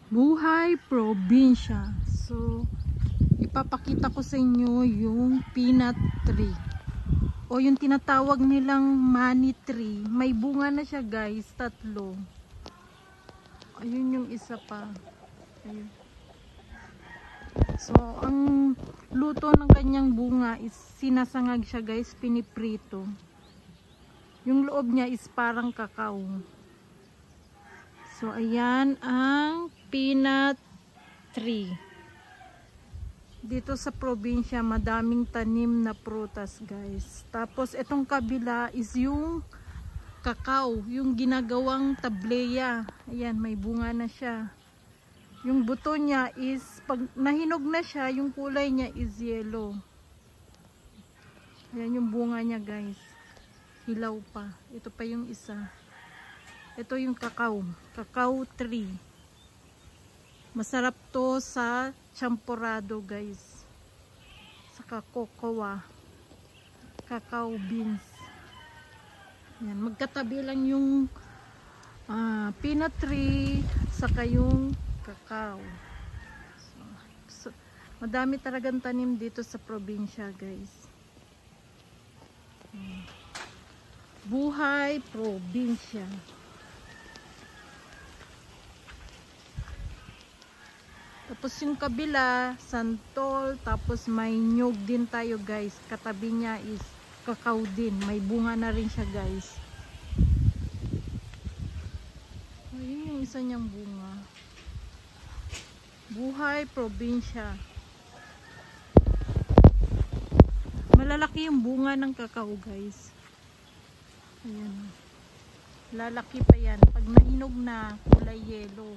Buhay probinsya. So, ipapakita ko sa inyo yung peanut tree. O yung tinatawag nilang money tree. May bunga na siya guys, 3. Ayun yung isa pa. Ayun. So, ang luto ng kanyang bunga is sinasangag siya guys, piniprito. Yung loob niya is parang kakao. So, ayan ang peanut tree. Dito sa probinsya, madaming tanim na prutas, guys. Tapos, itong kabila is yung kakao, yung ginagawang tableya. Ayan, may bunga na siya. Yung buto niya is, pag nahinog na siya, yung kulay niya is yellow. Ayan yung bunga niya, guys. Hilaw pa. Ito pa yung isa. Ito yung kakao. Kakao tree. Masarap to sa champurado guys. Saka cocoa. Cacao beans. Yan. Magkatabi lang yung peanut tree saka yung kakao. So, madami talagang tanim dito sa probinsya guys. Buhay probinsya. Tapos yung kabila, santol, tapos may nyug din tayo guys. Katabi niya is kakao din. May bunga na rin siya guys. Ayun yung isa niyang bunga. Buhay probinsya. Malalaki yung bunga ng kakao guys. Ayan. Lalaki pa yan. Pag nahinog na, kulay yellow.